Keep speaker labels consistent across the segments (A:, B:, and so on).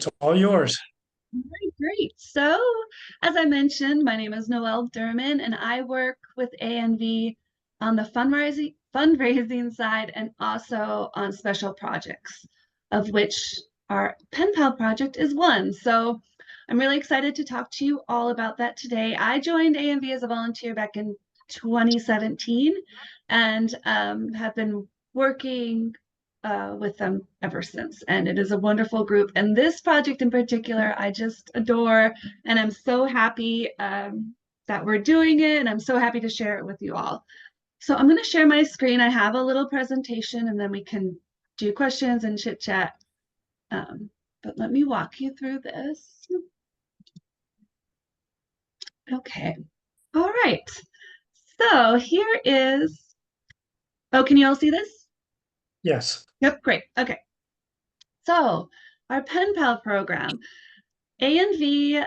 A: It's all yours.
B: All right, great. So, as I mentioned, my name is Noel Durman, and I work with ANV on the fundraising side and also on special projects, of which our Pen Pal project is one. So, I'm really excited to talk to you all about that today. I joined ANV as a volunteer back in 2017 and have been working with them ever since. And it is a wonderful group. And this project in particular, I just adore. And I'm so happy that we're doing it. And I'm so happy to share it with you all. So I'm going to share my screen. I have a little presentation and then we can do questions and chit chat. But let me walk you through this. Okay. All right. So here is, oh, can you all see this?
A: Yes.
B: Yep, great. Okay. So our Pen Pal program. ANV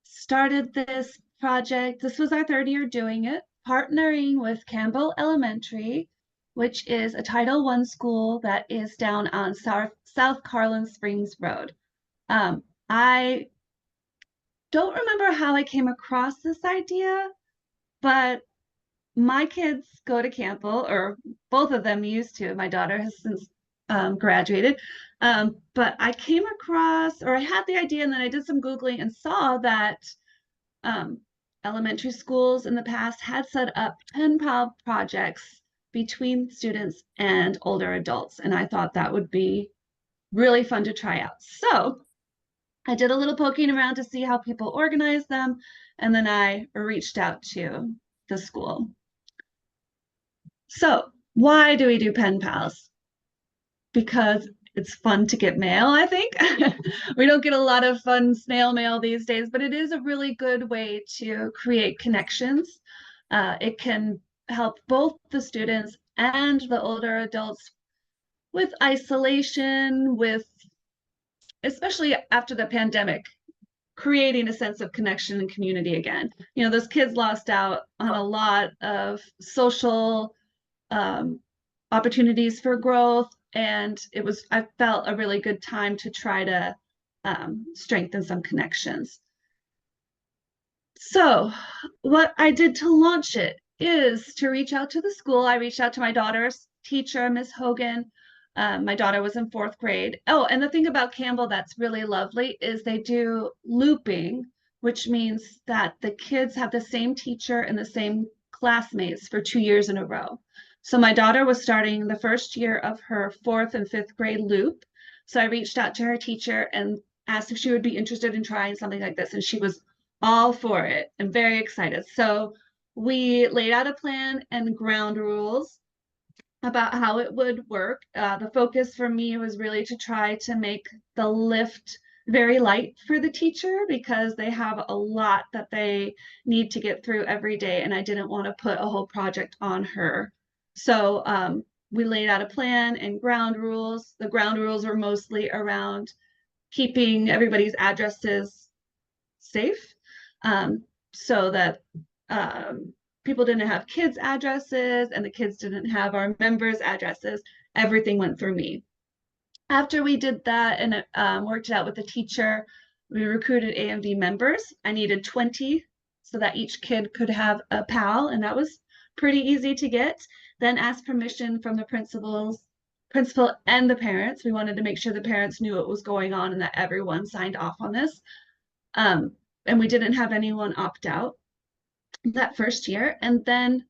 B: started this project. This was our third year doing it, partnering with Campbell Elementary, which is a Title I school that is down on South Carlin Springs Road. I don't remember how I came across this idea, but my kids go to Campbell, or both of them used to. My daughter has since graduated. But I came across, or I had the idea, and then I did some Googling and saw that um, elementary schools in the past had set up pen pal projects between students and older adults. And I thought that would be really fun to try out. So I did a little poking around to see how people organize them. And then I reached out to the school. So why do we do pen pals? Because it's fun to get mail, I think. We don't get a lot of fun snail mail these days, but it is a really good way to create connections. It can help both the students and the older adults with isolation, with especially after the pandemic, creating a sense of connection and community again. You know, those kids lost out on a lot of social um, opportunities for growth. And I felt a really good time to try to strengthen some connections. So, what I did to launch it is to reach out to the school. I reached out to my daughter's teacher, Miss Hogan. My daughter was in fourth grade. Oh, and the thing about Campbell that's really lovely is they do looping, which means that the kids have the same teacher and the same classmates for 2 years in a row. So my daughter was starting the first year of her fourth and fifth grade loop. So I reached out to her teacher and asked if she would be interested in trying something like this. And she was all for it and very excited. So we laid out a plan and ground rules about how it would work. The focus for me was really to try to make the lift very light for the teacher because they have a lot that they need to get through every day, and I didn't want to put a whole project on her. So we laid out a plan and ground rules. The ground rules were mostly around keeping everybody's addresses safe so that people didn't have kids' addresses and the kids didn't have our members' addresses. Everything went through me. After we did that and worked it out with the teacher, we recruited AMV members. I needed 20 so that each kid could have a pal, and that was pretty easy to get. Then asked permission from the principal and the parents. We wanted to make sure the parents knew what was going on and that everyone signed off on this. And we didn't have anyone opt out that first year. And then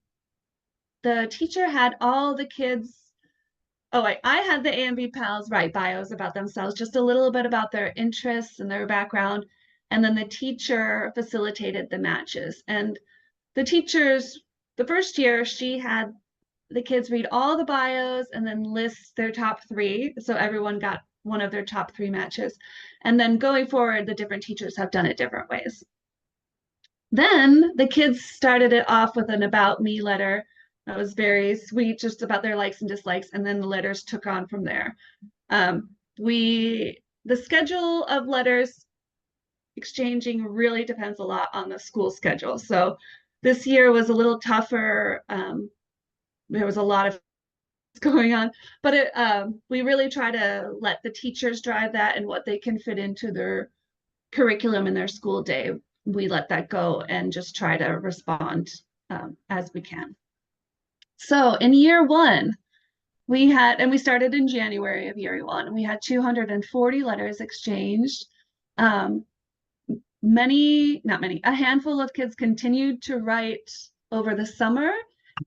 B: the teacher had all the kids. Oh, I had the AMV pals write bios about themselves, just a little bit about their interests and their background. And then the teacher facilitated the matches. And the first year, she had the kids read all the bios and then list their top three. So everyone got one of their top three matches. And then going forward, the different teachers have done it different ways. Then the kids started it off with an about me letter that was very sweet, just about their likes and dislikes, and then the letters took on from there. The schedule of letters exchanging really depends a lot on the school schedule. So this year was a little tougher. There was a lot of going on. But we really try to let the teachers drive that and what they can fit into their curriculum in their school day. We let that go and just try to respond as we can. So in year one, we started in January of year one, and we had 240 letters exchanged. Um, not many, a handful of kids continued to write over the summer,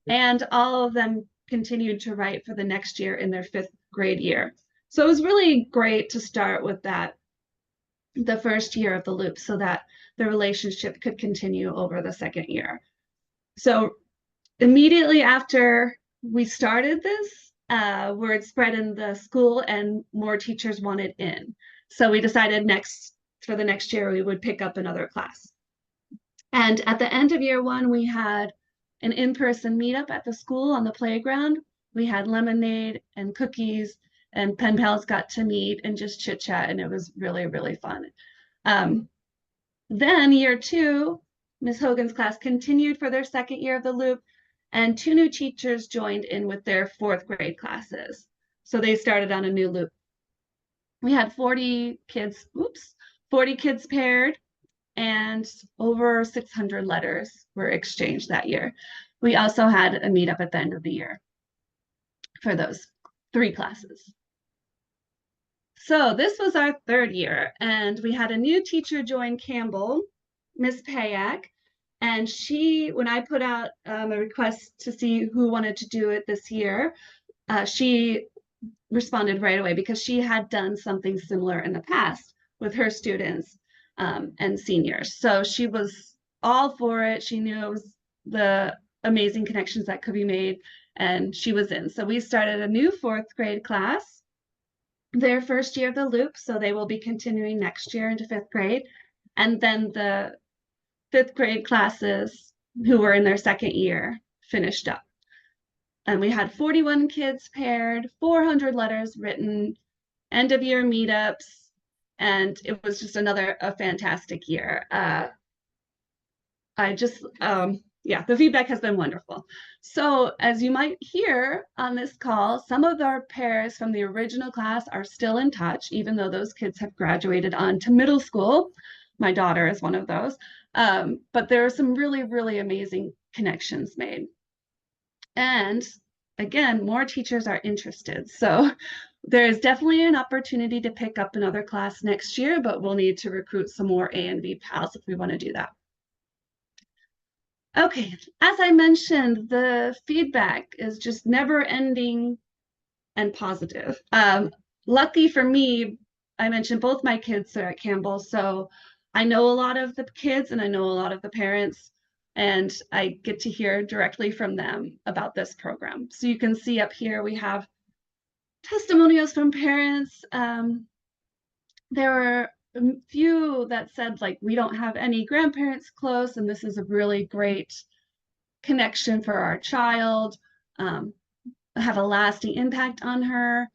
B: and all of them continued to write for the next year in their fifth grade year. So it was really great to start with that, the first year of the loop, so that the relationship could continue over the second year. So immediately after we started this, word spread in the school and more teachers wanted in. So we decided for the next year, we would pick up another class. And at the end of year one, we had an in-person meetup at the school on the playground. We had lemonade and cookies, and pen pals got to meet and just chit chat, and it was really, really fun. Um, then year two, Ms. Hogan's class continued for their second year of the loop, and two new teachers joined in with their fourth grade classes. So they started on a new loop. We had 40 kids, 40 kids paired, and over 600 letters were exchanged that year. We also had a meetup at the end of the year for those three classes. So this was our third year, and we had a new teacher join Campbell, Miss Payak, and when I put out a request to see who wanted to do it this year, she responded right away because she had done something similar in the past with her students and seniors. So she was all for it. She knew the amazing connections that could be made, and she was in. So we started a new fourth grade class, their first year of the loop. So they will be continuing next year into fifth grade. And then the fifth grade classes who were in their second year finished up. And we had 41 kids paired, 400 letters written, end of year meetups, and it was just a fantastic year. The feedback has been wonderful. So as you might hear on this call, some of our pairs from the original class are still in touch, even though those kids have graduated on to middle school. My daughter is one of those. But there are some really, really amazing connections made. And again, more teachers are interested. So there's definitely an opportunity to pick up another class next year, but we'll need to recruit some more A and B pals if we want to do that. Okay, as I mentioned, the feedback is just never ending and positive. Lucky for me, I mentioned both my kids are at Campbell, so I know a lot of the kids and I know a lot of the parents, and I get to hear directly from them about this program. So you can see up here we have testimonials from parents. There were a few that said, like, we don't have any grandparents close, and this is a really great connection for our child, have a lasting impact on her.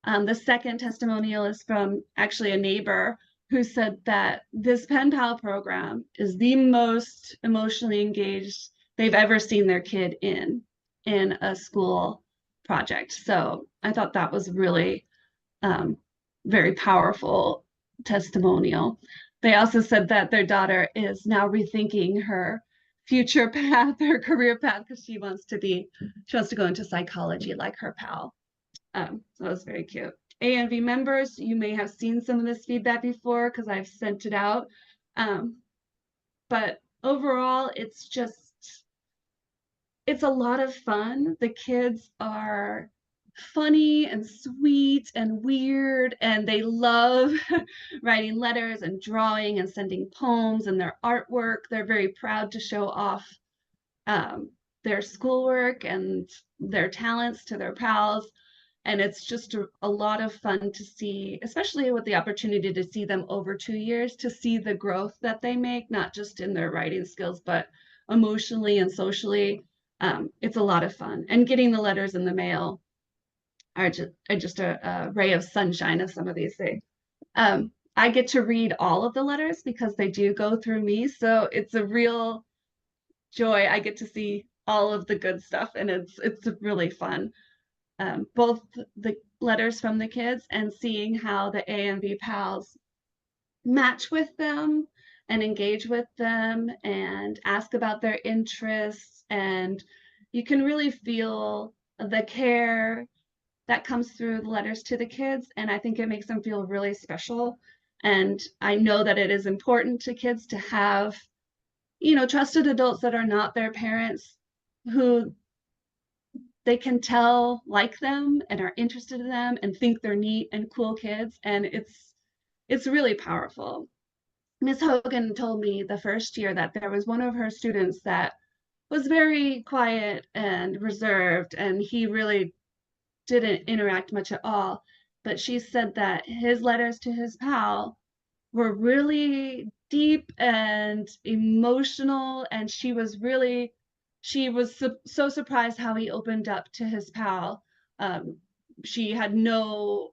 B: The second testimonial is from actually a neighbor who said that this pen pal program is the most emotionally engaged they've ever seen their kid in a school project. So I thought that was really very powerful testimonial. They also said that their daughter is now rethinking her future path, her career path, because she wants to go into psychology like her pal. So that was very cute. ANV members, you may have seen some of this feedback before because I've sent it out. But overall, it's a lot of fun. The kids are funny and sweet and weird, and they love writing letters and drawing and sending poems and their artwork. They're very proud to show off their schoolwork and their talents to their pals. And it's just a lot of fun to see, especially with the opportunity to see them over 2 years, to see the growth that they make, not just in their writing skills, but emotionally and socially. It's a lot of fun. And getting the letters in the mail are just a ray of sunshine of some of these things. I get to read all of the letters because they do go through me. So it's a real joy. I get to see all of the good stuff, and it's really fun. both the letters from the kids and seeing how the A and B pals match with them and engage with them and ask about their interests. And you can really feel the care that comes through the letters to the kids. And I think it makes them feel really special. And I know that it is important to kids to have, trusted adults that are not their parents who they can tell like them and are interested in them and think they're neat and cool kids. And it's really powerful. Miss Hogan told me the first year that there was one of her students that was very quiet and reserved, and he really didn't interact much at all. But she said that his letters to his pal were really deep and emotional, and she was so surprised how he opened up to his pal. Um, she had no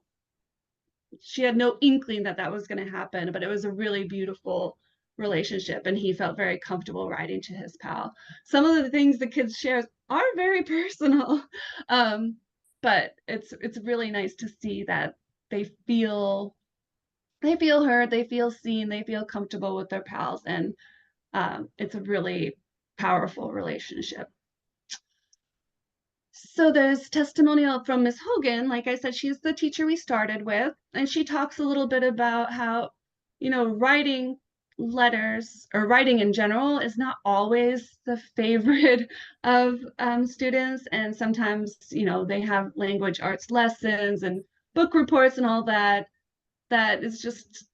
B: she had no inkling that that was going to happen, but it was a really beautiful relationship, and he felt very comfortable writing to his pal. Some of the things the kids share are very personal, um, but it's really nice to see that they feel they feel heard, they feel seen, they feel comfortable with their pals, and it's a really powerful relationship. So there's testimonial from Miss Hogan. Like I said, she's the teacher we started with, and she talks a little bit about how, writing letters or writing in general is not always the favorite of students. And sometimes, they have language arts lessons and book reports and all that. That is just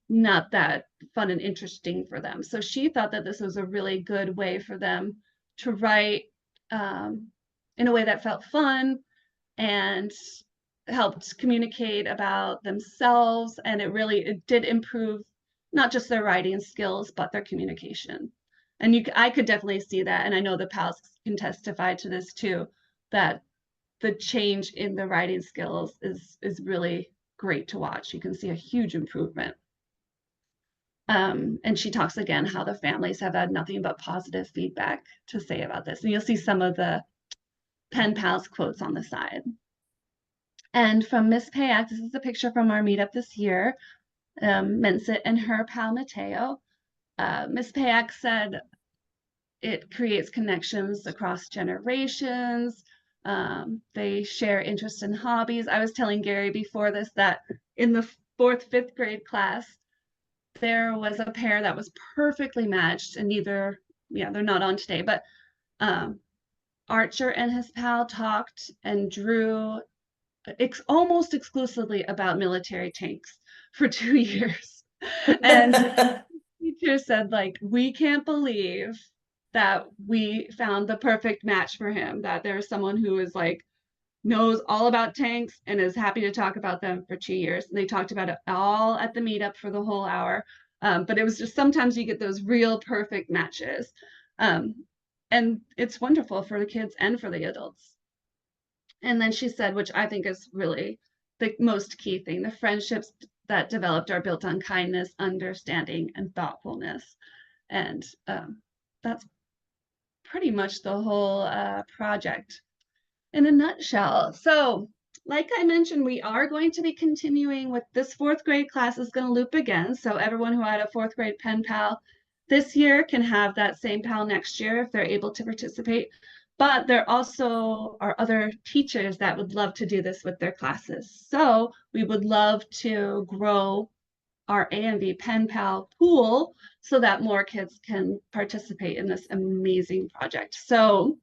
B: not that fun and interesting for them. So she thought that this was a really good way for them to write um, in a way that felt fun and helped communicate about themselves. And it did improve not just their writing skills, but their communication. And I could definitely see that. And I know the pals can testify to this too, that the change in the writing skills is really great to watch. You can see a huge improvement. And she talks again how the families have had nothing but positive feedback to say about this. And you'll see some of the pen pals quotes on the side. And from Miss Payak, this is a picture from our meetup this year, Mensit and her pal Mateo. Miss Payak said it creates connections across generations. They share interests and hobbies. I was telling Gary before this that in the fourth, fifth grade class, there was a pair that was perfectly matched, and they're not on today, but Archer and his pal talked and drew almost exclusively about military tanks for 2 years. And teacher said, like, we can't believe that we found the perfect match for him, that there's someone who is like knows all about tanks and is happy to talk about them for 2 years. And they talked about it all at the meetup for the whole hour. But it was just sometimes you get those real perfect matches. Um, and it's wonderful for the kids and for the adults. And then she said, which I think is really the most key thing, the friendships that developed are built on kindness, understanding, and thoughtfulness. And that's pretty much the whole project in a nutshell. So, like I mentioned, we are going to be continuing with this fourth grade class is going to loop again. So everyone who had a fourth grade pen pal this year can have that same pal next year if they're able to participate. But there also are other teachers that would love to do this with their classes. So we would love to grow our A&V pen pal pool so that more kids can participate in this amazing project. So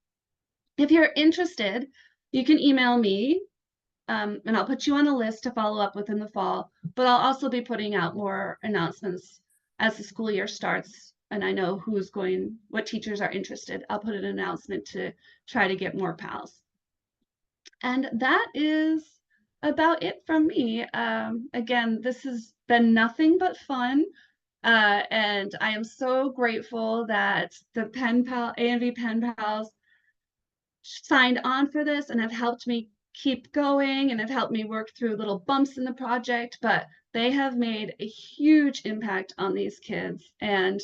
B: if you're interested, you can email me and I'll put you on a list to follow up with in the fall. But I'll also be putting out more announcements as the school year starts. And I know what teachers are interested. I'll put an announcement to try to get more pals. And that is about it from me. Again, this has been nothing but fun. And I am so grateful that the A&V Pen Pals signed on for this and have helped me keep going and have helped me work through little bumps in the project, but they have made a huge impact on these kids. And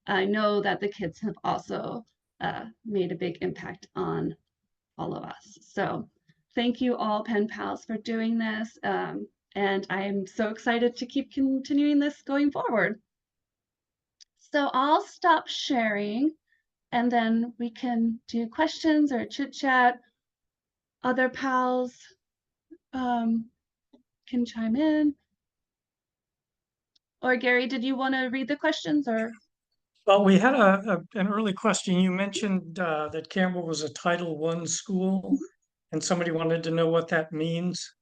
B: I know that the kids have also made a big impact on all of us. So thank you all pen pals for doing this. And I'm so excited to keep continuing this going forward. So I'll stop sharing and then we can do questions or chit chat. Other pals can chime in. Or Gary, did you want to read the questions or?
A: Well, we had an early question. You mentioned that Campbell was a Title I school, and somebody wanted to know what that means.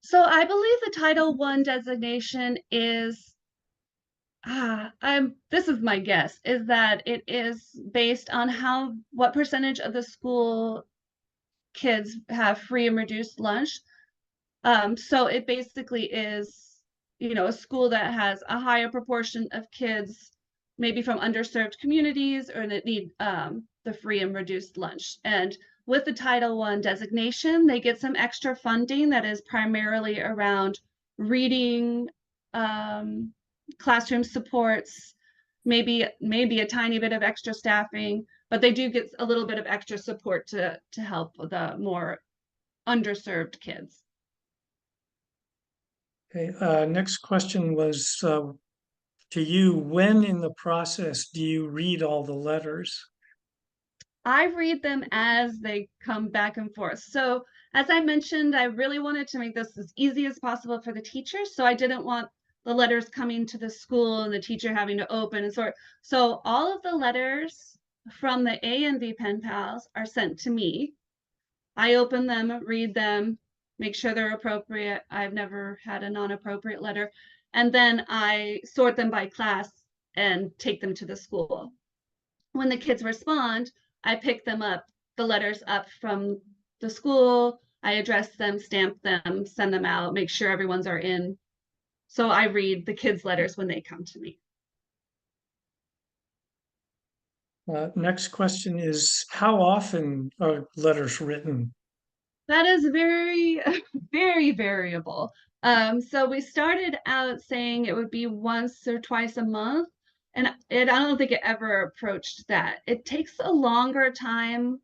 B: So I believe the Title I designation is, this is my guess, is that it is based on what percentage of the school kids have free and reduced lunch. So it basically is, a school that has a higher proportion of kids, maybe from underserved communities, or that need the free and reduced lunch. And with the Title I designation, they get some extra funding that is primarily around reading, classroom supports, maybe a tiny bit of extra staffing, but they do get a little bit of extra support to help the more underserved kids.
A: Okay, next question was to you. When in the process do you read all the letters?
B: I read them as they come back and forth. So as I mentioned, I really wanted to make this as easy as possible for the teachers. So I didn't want the letters coming to the school and the teacher having to open and sort. So all of the letters from the A and V pen pals are sent to me. I open them, read them, make sure they're appropriate. I've never had a non-appropriate letter. And then I sort them by class and take them to the school. When the kids respond, I pick them up, the letters up from the school. I address them, stamp them, send them out, make sure everyone's are in. So I read the kids' letters when they come to me.
A: Next question is, how often are letters written?
B: That is very, very variable. So we started out saying it would be once or twice a month, and I don't think it ever approached that. It takes a longer time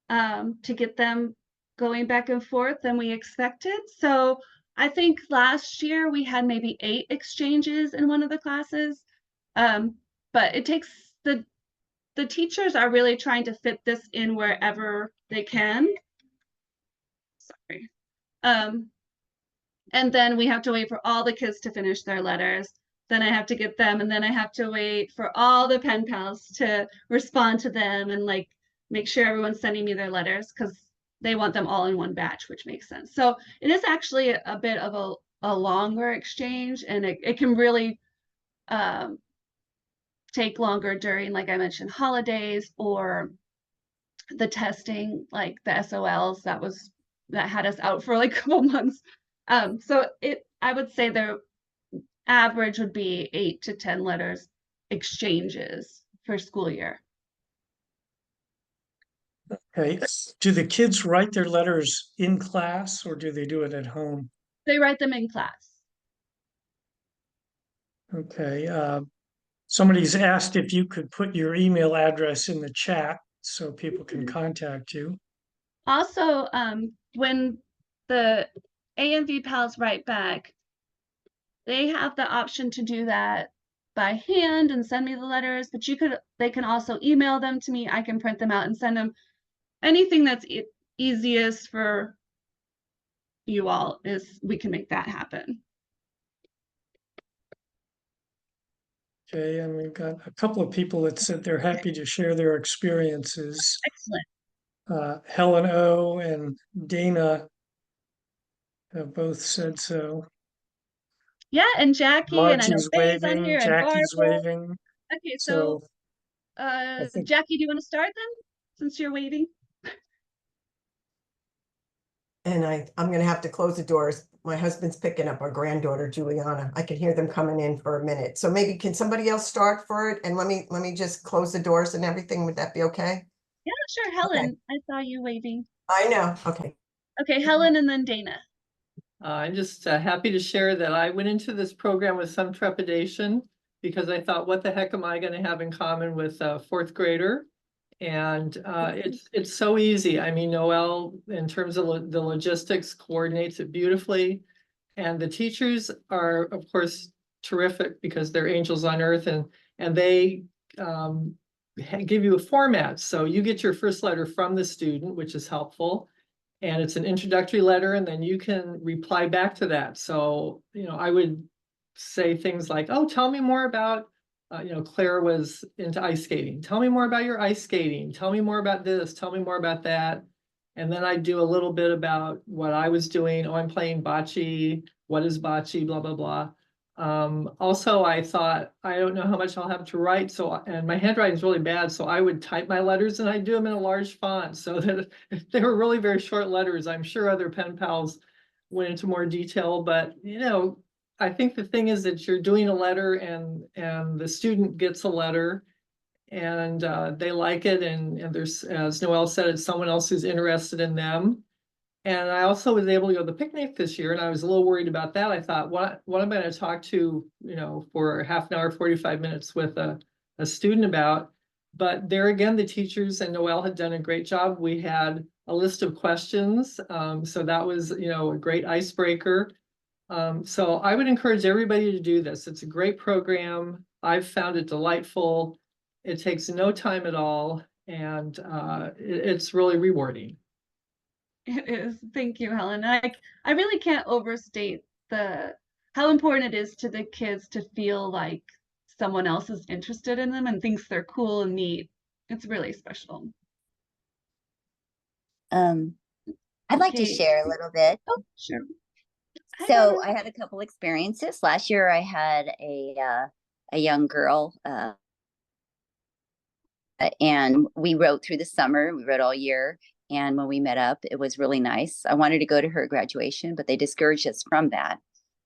B: to get them going back and forth than we expected. So I think last year we had maybe 8 exchanges in one of the classes. Um, but it takes the teachers are really trying to fit this in wherever they can. Sorry. Um, and then we have to wait for all the kids to finish their letters. Then I have to get them, and then I have to wait for all the pen pals to respond to them and like make sure everyone's sending me their letters because they want them all in one batch, which makes sense. So it is actually a bit of a longer exchange, and it can really um, take longer during, like I mentioned, holidays or the testing, like the SOLs that had us out for like a couple months. So I would say the average would be 8 to 10 letters exchanges per school year.
A: Okay. Do the kids write their letters in class or do they do it at home?
B: They write them in class.
A: Okay. Somebody's asked if you could put your email address in the chat so people can contact you.
B: Also, when the AMV pals write back, they have the option to do that by hand and send me the letters, but they can also email them to me. I can print them out and send them. Anything that's easiest for you all is we can make that happen.
A: Okay, and we've got a couple of people that said they're happy to share their experiences.
B: Excellent.
A: Helen O. and Dana have both said so.
B: Yeah, and Jackie, and I know
A: Margie's
B: Faye's on
A: waving,
B: here, and
A: Jackie's
B: Barbara.
A: waving.
B: Okay, so
A: So I think,
B: Jackie, do you want to start then, since you're waiting?
C: And I'm going to have to close the doors. My husband's picking up our granddaughter, Juliana. I can hear them coming in for a minute. So maybe can somebody else start for it? And let me just close the doors and everything. Would that be okay?
B: Yeah, sure. Helen, I saw you waving.
C: I know. Okay.
B: Okay, Helen and then Dana.
D: I'm just happy to share that I went into this program with some trepidation because I thought, what the heck am I going to have in common with a fourth grader? And it's so easy. I mean, Noel, in terms of the logistics, coordinates it beautifully. And the teachers are, of course, terrific because they're angels on earth, and they give you a format. So you get your first letter from the student, which is helpful. And it's an introductory letter, and then you can reply back to that. So, I would say things like, oh, tell me more about, Claire was into ice skating. Tell me more about your ice skating. Tell me more about this. Tell me more about that. And then I do a little bit about what I was doing. Oh, I'm playing bocce. What is bocce? Blah, blah, blah. Also, I thought, I don't know how much I'll have to write. And my handwriting is really bad. So I would type my letters and I do them in a large font so that they were really very short letters. I'm sure other pen pals went into more detail, but I think the thing is that you're doing a letter and the student gets a letter and they like it. And there's, as Noel said, it's someone else who's interested in them. And I also was able to go to the picnic this year, and I was a little worried about that. I thought, what am I going to talk to, for half an hour, 45 minutes with a student about? But there again, the teachers and Noel had done a great job. We had a list of questions. So that was, a great icebreaker. So I would encourage everybody to do this. It's a great program. I've found it delightful. It takes no time at all, and it's really rewarding.
B: It is. Thank you, Helen. I really can't overstate how important it is to the kids to feel like someone else is interested in them and thinks they're cool and neat. It's really special.
E: I'd like to
B: Okay.
E: share a little bit.
B: Oh, sure. Hi,
E: So
B: Barbara.
E: I had a couple experiences. Last year I had a young girl, and we wrote through the summer. We wrote all year. And when we met up, it was really nice. I wanted to go to her graduation, but they discouraged us from that.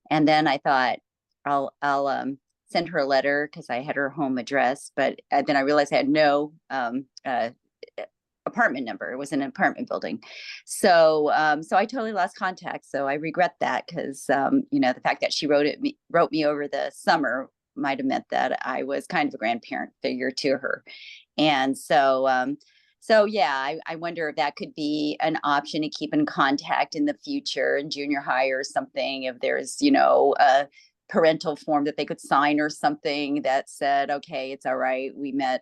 E: And then I thought I'll send her a letter because I had her home address. But then I realized I had no apartment number. It was an apartment building. So I totally lost contact. So I regret that because the fact that she wrote me over the summer might have meant that I was kind of a grandparent figure to her. And so yeah, I wonder if that could be an option to keep in contact in the future in junior high or something. If there's, a parental form that they could sign or something that said, okay, it's all right. We met,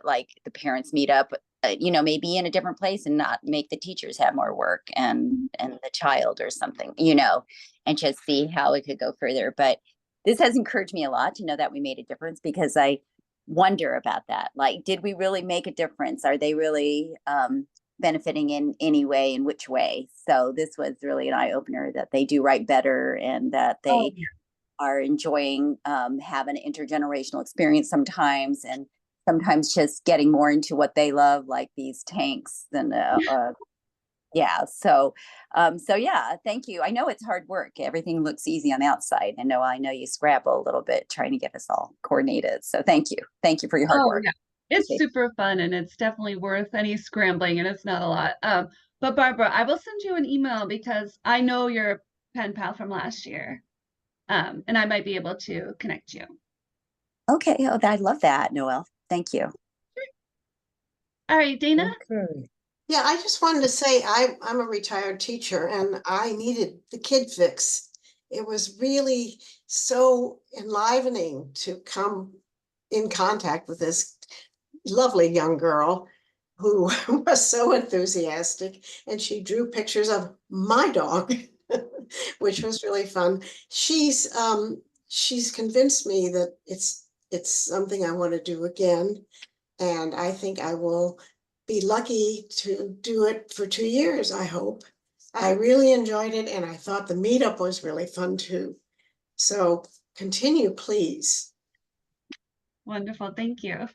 E: like the parents meet up, maybe in a different place and not make the teachers have more work and the child or something, and just see how it could go further. But this has encouraged me a lot to know that we made a difference, because I wonder about that. Like, did we really make a difference? Are they really benefiting in any way, in which way? So this was really an eye-opener that they do write better and that they are enjoying having an intergenerational experience sometimes, and sometimes just getting more into what they love, like these tanks and yeah. So yeah, thank you. I know it's hard work. Everything looks easy on the outside. I know you scrabble a little bit trying to get us all coordinated. So thank you. Thank you for your hard work.
B: Yeah. It's super fun, and it's definitely worth any scrambling, and it's not a lot. But Barbara, I will send you an email because I know you're a pen pal from last year. And I might be able to connect you.
E: Okay. Oh, I love that, Noel. Thank you.
B: All right, Dana.
A: Okay.
F: Yeah, I just wanted to say I'm a retired teacher and I needed the kid fix. It was really so enlivening to come in contact with this lovely young girl who was so enthusiastic, and she drew pictures of my dog, which was really fun. She's convinced me that it's something I want to do again, and I think I will be lucky to do it for 2 years, I hope. I really enjoyed it, and I thought the meetup was really fun too. So continue, please.
B: Wonderful. Thank you.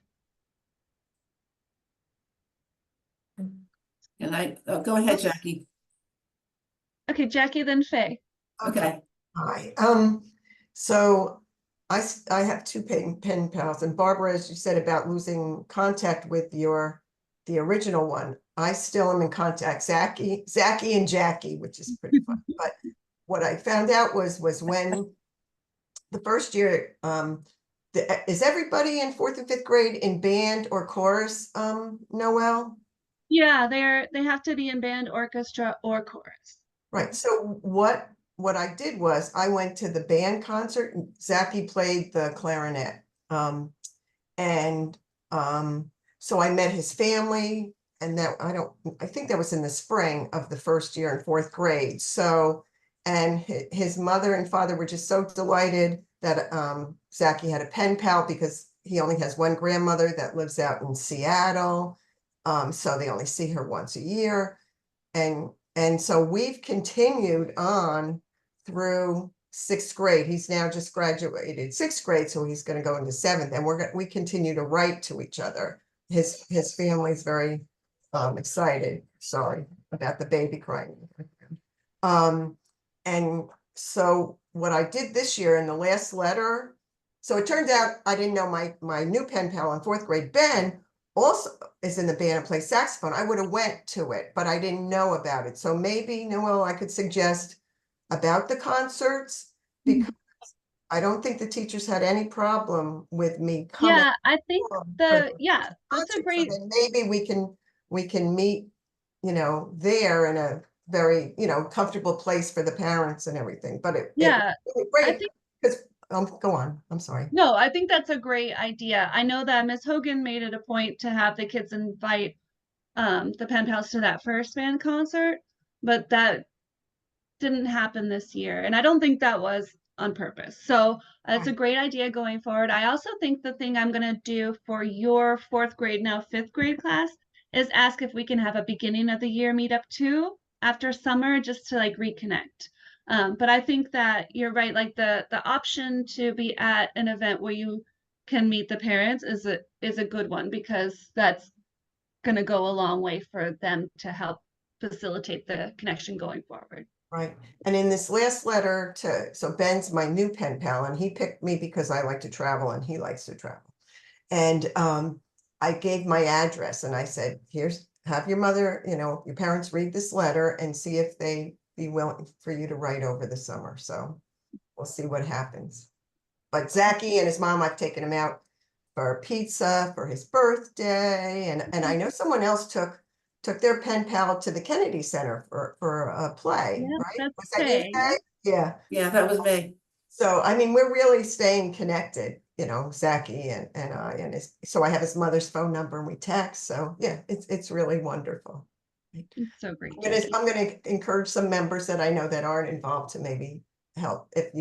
G: And go ahead, Jackie.
B: Okay, Jackie, then Faye.
G: Okay.
C: Hi. So I have two pen pals, and Barbara, as you said about losing contact with the original one, I still am in contact, Zachy and Jackie, which is pretty fun. But what I found out was when the first year, is everybody in 4th and 5th grade in band or chorus, Noel?
B: Yeah, they have to be in band, orchestra, or chorus.
C: Right, so what I did was I went to the band concert, and Zachy played the clarinet. And so I met his family, and that I think that was in the spring of the first year in 4th grade. So, and his mother and father were just so delighted that Zachy had a pen pal, because he only has one grandmother that lives out in Seattle. So they only see her once a year. And so we've continued on through 6th grade. He's now just graduated 6th grade, so he's going to go into 7th, and we continue to write to each other. His family's very excited. Sorry about the baby crying. And so what I did this year in the last letter, so it turned out I didn't know my new pen pal in 4th grade, Ben, also is in the band and plays saxophone. I would have went to it, but I didn't know about it. So maybe, Noel, I could suggest about the concerts, because I don't think the teachers had any problem with me coming.
B: Yeah, I think
C: for
B: that's a
C: concert. So
B: great,
C: then maybe we can meet, there in a very, comfortable place for the parents and everything. But it
B: yeah,
C: was
B: I
C: great
B: think,
C: because, go on. I'm sorry.
B: no, I think that's a great idea. I know that Miss Hogan made it a point to have the kids invite the pen pals to that first band concert, but that didn't happen this year. And I don't think that was on purpose. So it's a great idea going forward. I also think the thing I'm going to do for your 4th grade, now 5th grade class, is ask if we can have a beginning of the year meetup too after summer, just to like reconnect. But I think that you're right. Like the option to be at an event where you can meet the parents is a good one, because that's going to go a long way for them to help facilitate the connection going forward.
C: Right. And in this last letter so Ben's my new pen pal, and he picked me because I like to travel and he likes to travel. And I gave my address and I said, have your mother, your parents read this letter and see if they be willing for you to write over the summer. So we'll see what happens. But Zachy and his mom, I've taken him out for pizza for his birthday. And I know someone else took their pen pal to the Kennedy Center for a play,
B: Yeah,
C: right?
B: that's
C: Was that you,
B: Faye, yeah.
C: Faye? Yeah.
G: Yeah, that was me.
C: So, I mean, we're really staying connected, Zachy and I, and so I have his mother's phone number and we text. So yeah, it's really wonderful.
B: It's so great,
C: I'm gonna encourage some members that I know that aren't involved to maybe help, if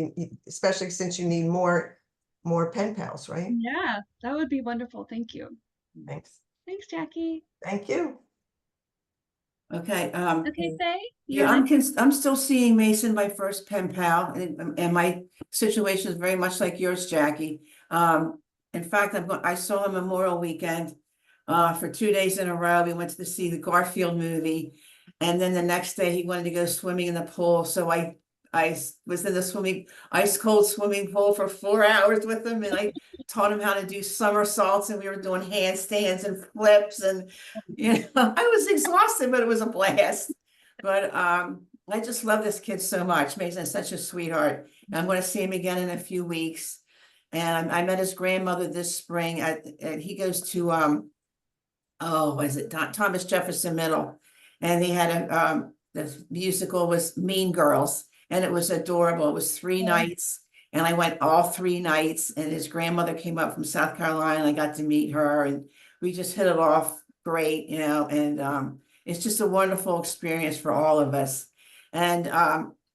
C: especially since you need more pen pals, right?
B: Yeah, that would be wonderful. Thank you.
C: Thanks.
B: Thanks, Jackie.
C: Thank you.
G: Okay,
B: Okay, Faye?
G: yeah, I'm still seeing Mason, my first pen pal, and my situation is very much like yours, Jackie. In fact, I saw him Memorial Weekend for 2 days in a row. We went to see the Garfield movie, and then the next day he wanted to go swimming in the pool. So I was in the ice cold swimming pool for 4 hours with him, and I taught him how to do somersaults, and we were doing handstands and flips, and I was exhausted, but it was a blast. But I just love this kid so much. Mason's such a sweetheart. And I'm going to see him again in a few weeks. And I met his grandmother this spring. And he goes to Thomas Jefferson Middle, and they had the musical was Mean Girls, and it was adorable. It was 3 nights, and I went all 3 nights. And his grandmother came up from South Carolina, and I got to meet her, and we just hit it off great, and it's just a wonderful experience for all of us. And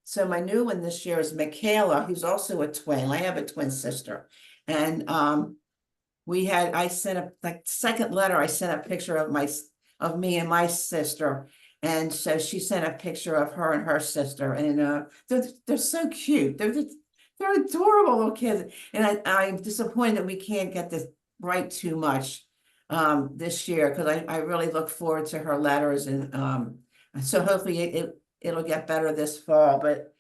G: so my new one this year is Michaela, who's also a twin. I have a twin sister, and I sent a second letter. I sent a picture of me and my sister, and so she sent a picture of her and her sister, and they're so cute. They're adorable little kids, and I'm disappointed that we can't get this right too much this year, because I really look forward to her letters, and so hopefully it'll get better this fall. But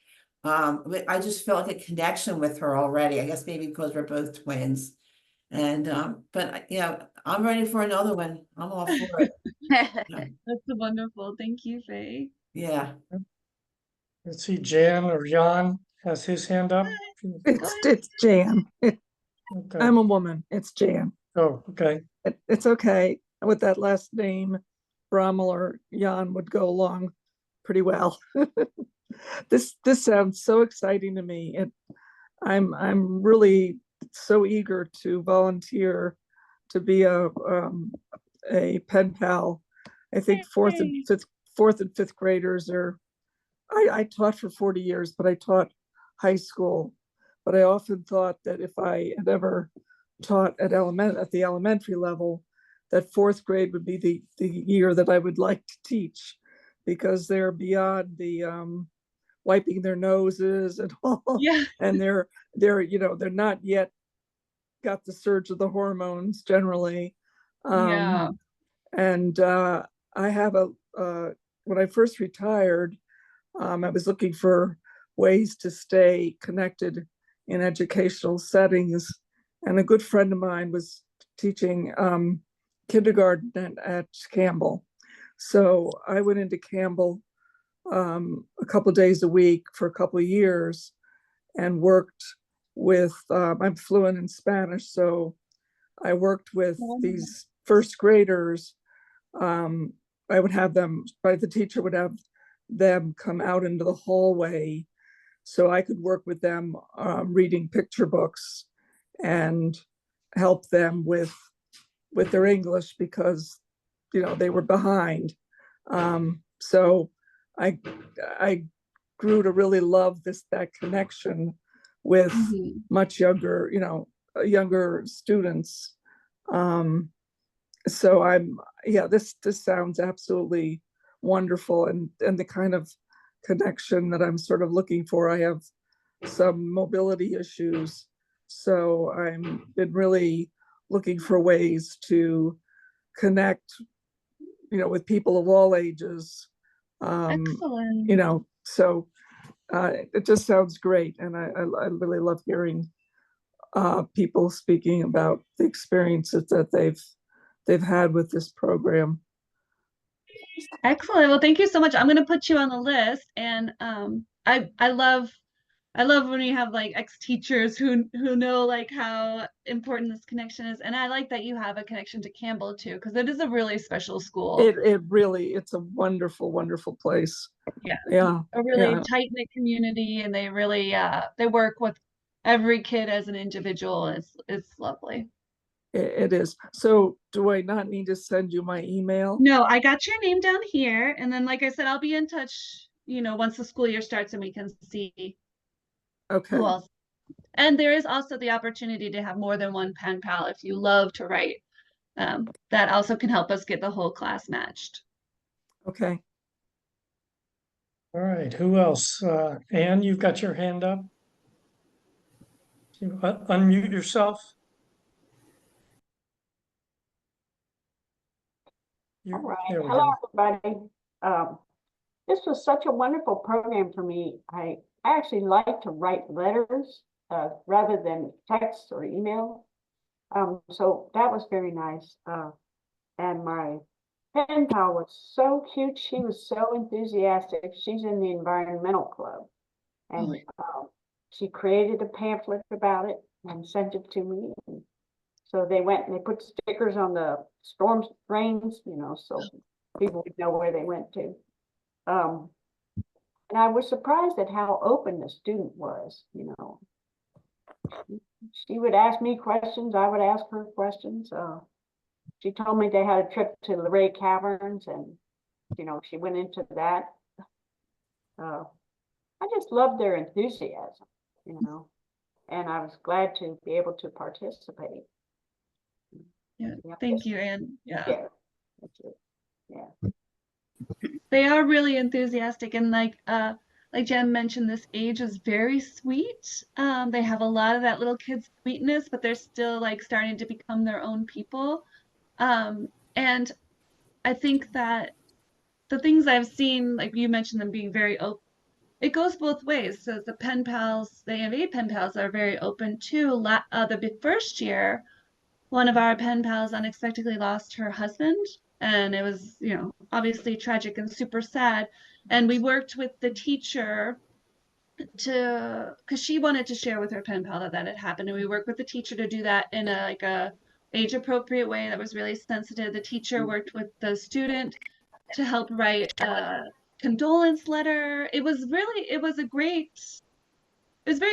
G: I just feel like a connection with her already. I guess maybe because we're both twins. And but I'm ready for another one. I'm all for it.
B: That's wonderful. Thank you, Faye.
G: Yeah.
A: Let's see, Jan or Jan has his hand up.
B: Go ahead.
H: It's Jan.
A: Okay.
H: I'm a woman. It's Jan.
A: Oh, okay.
H: It's okay. With that last name, Brammel or Jan would go along pretty well. This sounds so exciting to me. And I'm really so eager to volunteer to be a pen pal. I think
B: Yay.
H: fourth and fifth graders are. I taught for 40 years, but I taught high school. But I often thought that if I had ever taught at the elementary level, that fourth grade would be the year that I would like to teach, because they're beyond the wiping their noses and all,
B: Yeah.
H: and they're not yet got the surge of the hormones generally.
B: Yeah.
H: And I have when I first retired, I was looking for ways to stay connected in educational settings. And a good friend of mine was teaching kindergarten at Campbell. So I went into Campbell a couple days a week for a couple of years and worked with, I'm fluent in Spanish, so I worked with these first graders. I would have them, the teacher would have them come out into the hallway so I could work with them reading picture books and help them with their English, because they were behind. So I grew to really love that connection with
B: Mhm.
H: much younger students. So this sounds absolutely wonderful, and the kind of connection that I'm sort of looking for. I have some mobility issues, so I'm been really looking for ways to connect, with people of all ages.
B: Excellent.
H: So it just sounds great, and I really love hearing people speaking about the experiences that they've had with this program.
B: Excellent. Well, thank you so much. I'm going to put you on the list. And I love when you have like ex-teachers who know like how important this connection is. And I like that you have a connection to Campbell too, because it is a really special school.
H: It's a wonderful, wonderful place.
B: Yeah.
H: Yeah.
B: A really
H: Yeah.
B: tight-knit community, and they really they work with every kid as an individual. It's lovely.
H: It is. So do I not need to send you my email?
B: No, I got your name down here, and then like I said, I'll be in touch, once the school year starts and we can see
H: Okay.
B: who else. And there is also the opportunity to have more than one pen pal if you love to write. That also can help us get the whole class matched.
H: Okay.
A: All right. Who else? Anne, you've got your hand up. You unmute yourself.
I: All right.
A: There we
I: Hello,
A: go.
I: everybody. This was such a wonderful program for me. I actually like to write letters rather than text or email. So that was very nice. And my pen pal was so cute. She was so enthusiastic. She's in the environmental club. And she created a pamphlet about it and sent it to me. And so they went and they put stickers on the storm drains, so people would know where they went to. And I was surprised at how open the student was, She would ask me questions, I would ask her questions. She told me they had a trip to Luray Caverns, and, she went into that. I just loved their enthusiasm, and I was glad to be able to participate.
B: Yeah, thank you, Anne. Yeah.
I: That's it. Yeah.
B: They are really enthusiastic, and like Jen mentioned, this age is very sweet. They have a lot of that little kid sweetness, but they're still like starting to become their own people. And I think that the things I've seen, like you mentioned them being very open, it goes both ways. So the pen pals, the AMA pen pals are very open too. The first year, one of our pen pals unexpectedly lost her husband, and it was, obviously tragic and super sad. And we worked with the teacher because she wanted to share with her pen pal that had happened, and we worked with the teacher to do that in a age appropriate way that was really sensitive. The teacher worked with the student to help write a condolence letter. It was very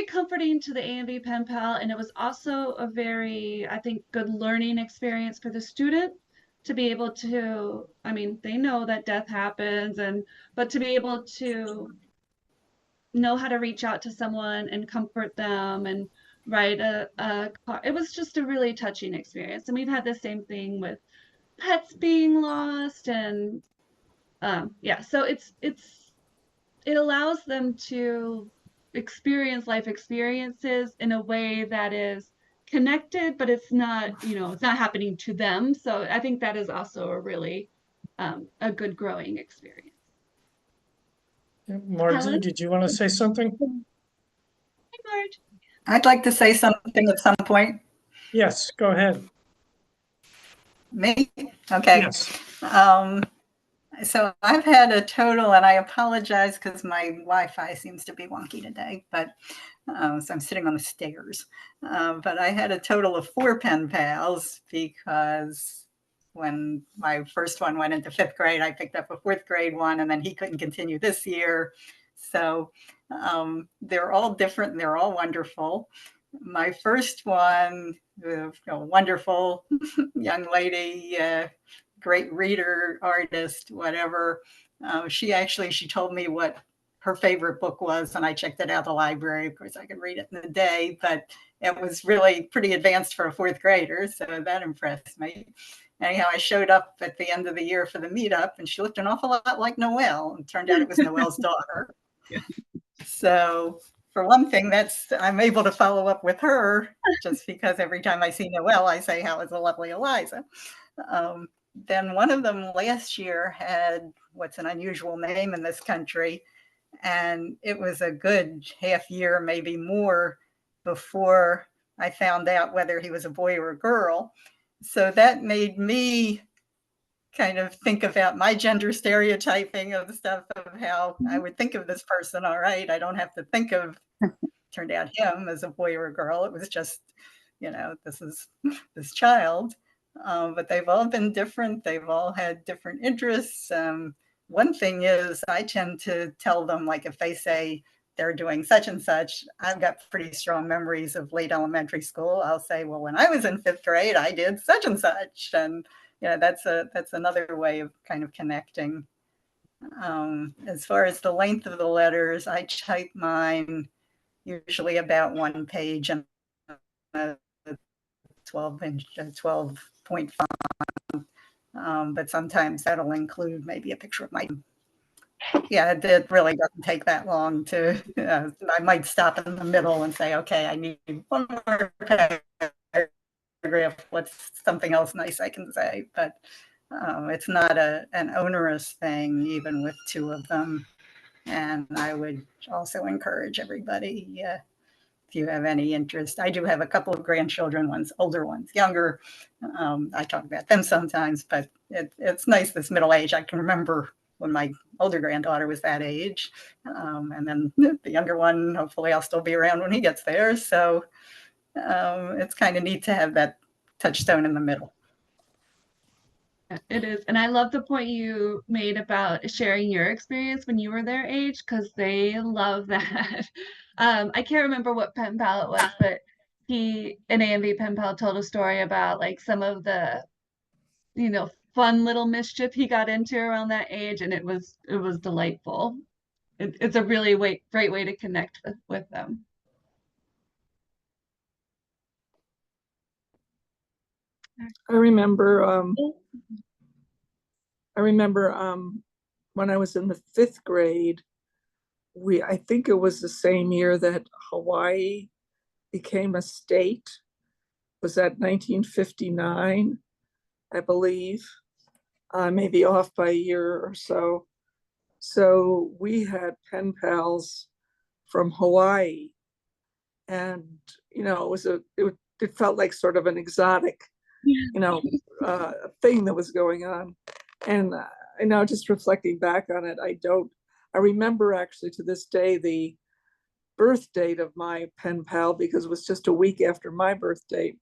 B: comforting to the AMV pen pal, and it was also a very, I think, good learning experience for the student to be able to, I mean, they know that death happens, but to be able to know how to reach out to someone and comfort them and write it was just a really touching experience. And we've had the same thing with pets being lost, and yeah, so it allows them to experience life experiences in a way that is connected, but it's not, it's not happening to them. So I think that is also a really a good growing experience.
A: Margie,
B: Helen?
A: did you want to say something?
B: Hi, Marge.
J: I'd like to say something at some point.
A: Yes, go ahead.
J: Me? Okay.
A: Yes.
J: So I've had a total, and I apologize because my Wi-Fi seems to be wonky today, but so I'm sitting on the stairs. But I had a total of 4 pen pals because when my first one went into 5th grade, I picked up a 4th grade one, and then he couldn't continue this year. So they're all different and they're all wonderful. My first one, a wonderful young lady, great reader, artist, whatever. She told me what her favorite book was, and I checked it out at the library. Of course, I could read it in a day, but it was really pretty advanced for a 4th grader, so that impressed me. Anyhow, I showed up at the end of the year for the meetup, and she looked an awful lot like Noel. It turned out it was Noel's daughter. So for one thing, I'm able to follow up with her just because every time I see Noel, I say, "How is the lovely Eliza?" Then one of them last year had what's an unusual name in this country, and it was a good half year, maybe more, before I found out whether he was a boy or a girl. So that made me kind of think about my gender stereotyping of the stuff of how I would think of this person. All right, I don't have to think of, turned out him as a boy or a girl. It was just, this is this child. But they've all been different. They've all had different interests. One thing is I tend to tell them, like if they say they're doing such and such, I've got pretty strong memories of late elementary school. I'll say, well, when I was in 5th grade, I did such and such. And that's another way of kind of connecting. As far as the length of the letters, I type mine usually about 1 page and 12.5. But sometimes that'll include maybe a picture of my. Yeah, it really doesn't take that long to. I might stop in the middle and say, okay, I need one more paragraph. What's something else nice I can say? But it's not an onerous thing, even with 2 of them. And I would also encourage everybody, if you have any interest. I do have a couple of grandchildren, one's older, one's younger. I talk about them sometimes, but it's nice this middle age. I can remember when my older granddaughter was that age. And then the younger one, hopefully I'll still be around when he gets there. So it's kind of neat to have that touchstone in the middle.
B: It is. And I love the point you made about sharing your experience when you were their age, because they love that. I can't remember what pen pal it was, but an AMV pen pal told a story about like some of the, fun little mischief he got into around that age, and it was delightful. It's a really great way to connect with them.
H: I remember when I was in the 5th grade, I think it was the same year that Hawaii became a state. Was that 1959, I believe? Maybe off by a year or so. So we had pen pals from Hawaii, and it felt like sort of an exotic, thing that was going on. And just reflecting back on it, I remember actually to this day birth date of my pen pal because it was just a week after my birth date.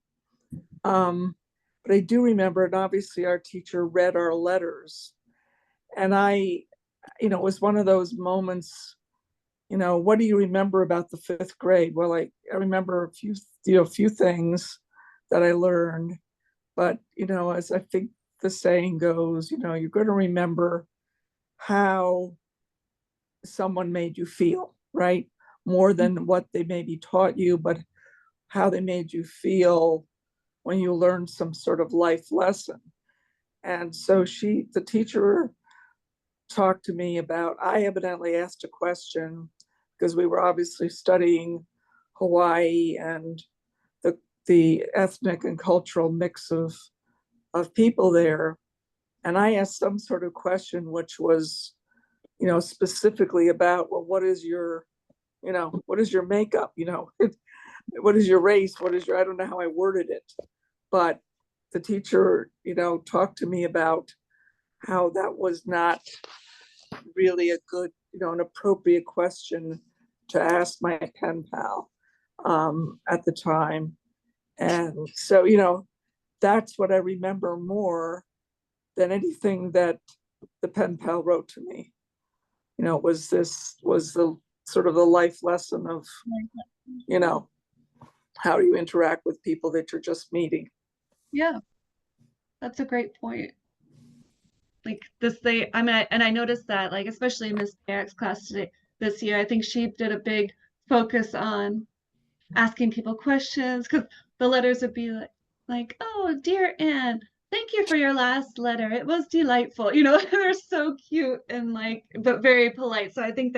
H: But I do remember, and obviously our teacher read our letters. And it was one of those moments, what do you remember about the 5th grade? Well, I remember a few things that I learned, but, as I think the saying goes, you're going to remember how someone made you feel, right? More than what they maybe taught you, but how they made you feel when you learned some sort of life lesson. And so the teacher talked to me about, I evidently asked a question because we were obviously studying Hawaii and the ethnic and cultural mix of people there. And I asked some sort of question, which was, specifically about, well, what is your makeup? What is your race? I don't know how I worded it, but the teacher, talked to me about how that was not really a good, an appropriate question to ask my pen pal at the time. And so, that's what I remember more than anything that the pen pal wrote to me. Was the sort of the life lesson of, how do you interact with people that you're just meeting?
B: Yeah, that's a great point. Like I noticed that, like, especially in Miss Eric's class this year, I think she did a big focus on asking people questions, because the letters would be like, oh, dear Anne, thank you for your last letter. It was delightful. They're so cute and but very polite. So I think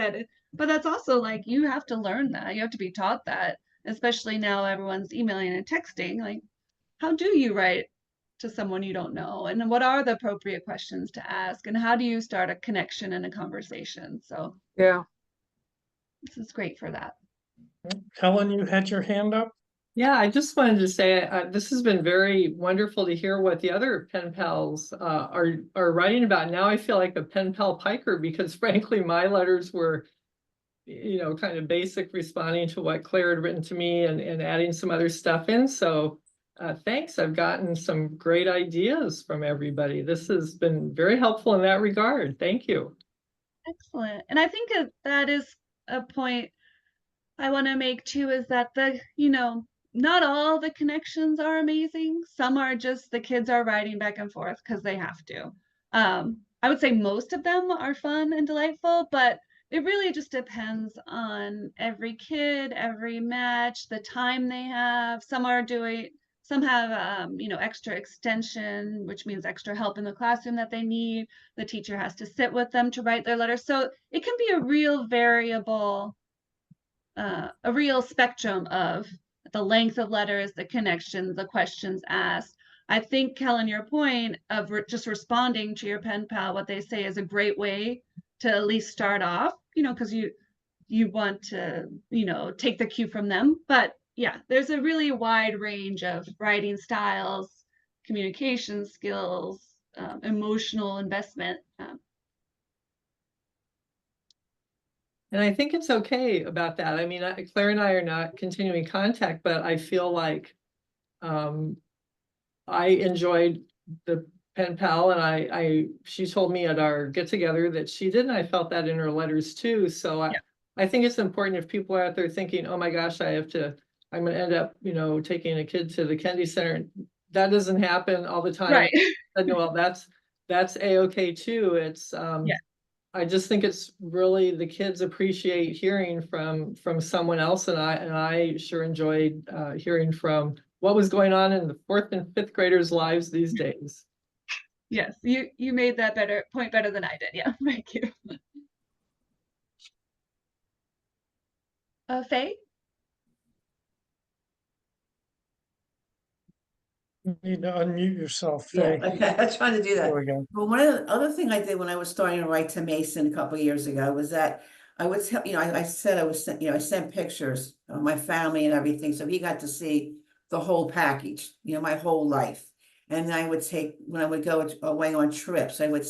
B: but that's also you have to learn that. You have to be taught that, especially now everyone's emailing and texting. Like, how do you write to someone you don't know? And what are the appropriate questions to ask? And how do you start a connection and a conversation? So
H: yeah,
B: this is great for that.
A: Helen, you had your hand up?
D: Yeah, I just wanted to say this has been very wonderful to hear what the other pen pals are writing about. Now I feel like a pen pal piker because frankly, my letters were, kind of basic, responding to what Claire had written to me and adding some other stuff in. So thanks. I've gotten some great ideas from everybody. This has been very helpful in that regard. Thank you.
B: Excellent. And I think that is a point I want to make too, is that not all the connections are amazing. Some are just the kids are writing back and forth because they have to. I would say most of them are fun and delightful, but it really just depends on every kid, every match, the time they have. Some have extra extension, which means extra help in the classroom that they need. The teacher has to sit with them to write their letters. So it can be a real a real spectrum of the length of letters, the connections, the questions asked. I think, Helen, your point of just responding to your pen pal, what they say, is a great way to at least start off, because you want to, take the cue from them. But yeah, there's a really wide range of writing styles, communication skills, emotional investment.
D: And I think it's okay about that. I mean, Claire and I are not continuing contact, but I feel like I enjoyed the pen pal, and she told me at our get together that she did, and I felt that in her letters too. So I think it's important if people are out there thinking, oh my gosh, I'm going to end up, taking a kid to the Kennedy Center. That doesn't happen all the time.
B: Right.
D: Noel, that's a-okay too. It's I just think it's really, the kids appreciate hearing from someone else, and I sure enjoyed hearing from what was going on in the 4th and 5th graders' lives these days.
B: Yes, you made that point better than I did. Yeah, thank you. Faye?
A: You need to unmute yourself,
G: Yeah,
A: Faye.
G: okay, I'm trying to do that.
A: There we go.
G: Well, one of the other thing I did when I was starting to write to Mason a couple of years ago was that I would tell, I said I was, I sent pictures of my family and everything, so he got to see the whole package, my whole life. And I would when I would go away on trips, I would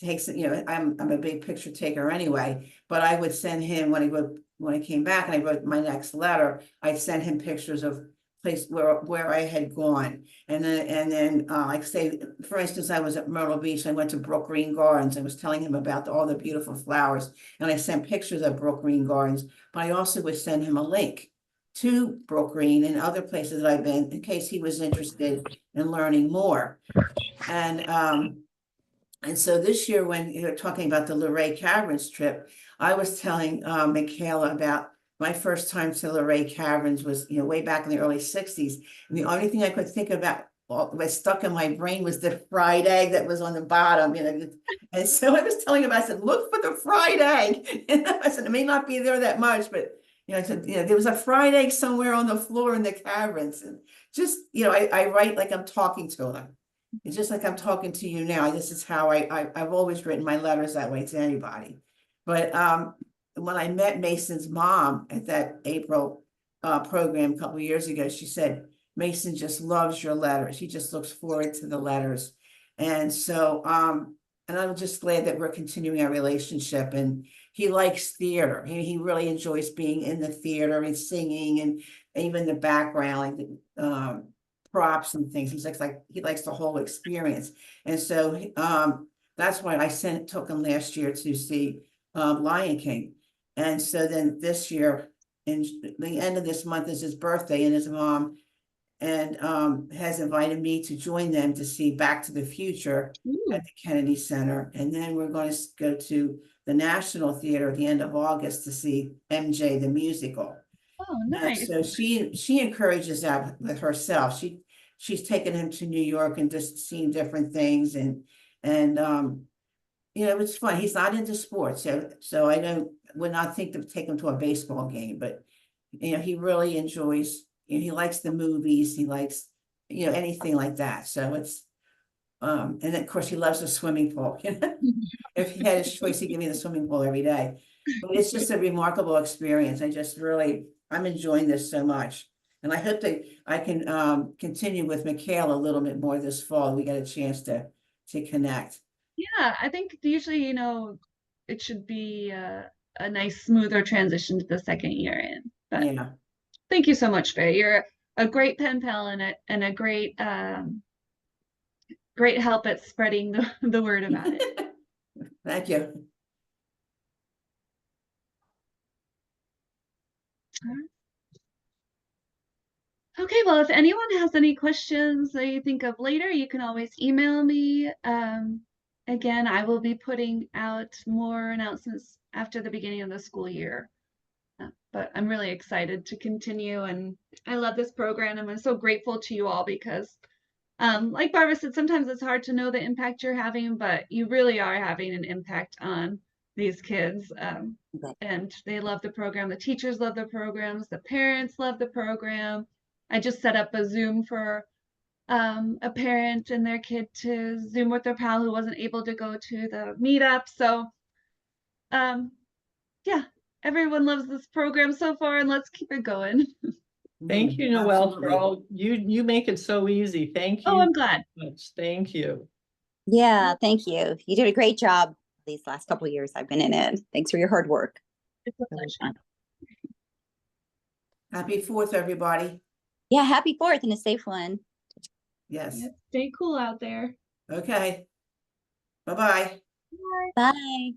G: take some, I'm a big picture taker anyway, but I would send him when I would when I came back and I wrote my next letter, I sent him pictures of place where I had gone. And then like say, for instance, I was at Myrtle Beach. I went to Brook Green Gardens. I was telling him about all the beautiful flowers, and I sent pictures of Brook Green Gardens. But I also would send him a link to Brook Green and other places that I've been in case he was interested in learning more. And so this year, when you're talking about the Luray Caverns trip, I was telling Michaela about my first time to Luray Caverns was, way back in the early 60s. And the only thing I could think about was stuck in my brain was the fried egg that was on the bottom, And so I was telling him, I said, look for the fried egg. And I said, it may not be there that much, but I said, there was a fried egg somewhere on the floor in the caverns. And just, I write like I'm talking to him. It's just like I'm talking to you now. This is how I've always written my letters that way to anybody. But when I met Mason's mom at that April program a couple of years ago, she said, Mason just loves your letters. He just looks forward to the letters. And so, and I'm just glad that we're continuing our relationship. And he likes theater. He really enjoys being in the theater and singing and even the background, like props and things. He likes the whole experience. And so that's why I took him last year to see Lion King. And so then this year, in the end of this month is his birthday, and his mom has invited me to join them to see Back to the Future at the Kennedy Center. And then we're going to go to the National Theater at the end of August to see MJ the musical.
B: Oh, nice.
G: So she encourages that with herself. She's taken him to New York and just seen different things, and it's fun. He's not into sports, so I would not think to take him to a baseball game, but he really enjoys. He likes the movies. He likes anything like that. So it's and then, of course, he loves the swimming pool. If he had his choice, he'd give me the swimming pool every day. But it's just a remarkable experience. I'm enjoying this so much. And I hope that I can continue with Michaela a little bit more this fall. We get a chance to connect.
B: Yeah, I think usually, it should be a nice, smoother transition to the second year in. But
G: Yeah.
B: thank you so much, Faye. You're a great pen pal and a great great help at spreading the word about it.
G: Thank you.
B: Okay, well, if anyone has any questions that you think of later, you can always email me. Again, I will be putting out more announcements after the beginning of the school year. But I'm really excited to continue, and I love this program, and I'm so grateful to you all because, like Barbara said, sometimes it's hard to know the impact you're having, but you really are having an impact on these kids. And they love the program. The teachers love the programs. The parents love the program. I just set up a Zoom for a parent and their kid to Zoom with their pal who wasn't able to go to the meetup. So, yeah, everyone loves this program so far, and let's keep it going.
D: Thank you, Noel,
G: Absolutely.
D: for all you make it so easy. Thank you.
B: Oh, I'm glad.
D: Much. Thank you.
E: Yeah, thank you. You did a great job these last couple of years I've been in it. Thanks for your hard work.
B: It's a pleasure.
G: Happy 4th, everybody.
E: Yeah, happy 4th and a safe one.
G: Yes.
B: Stay cool out there.
G: Okay. Bye-bye.
E: Bye.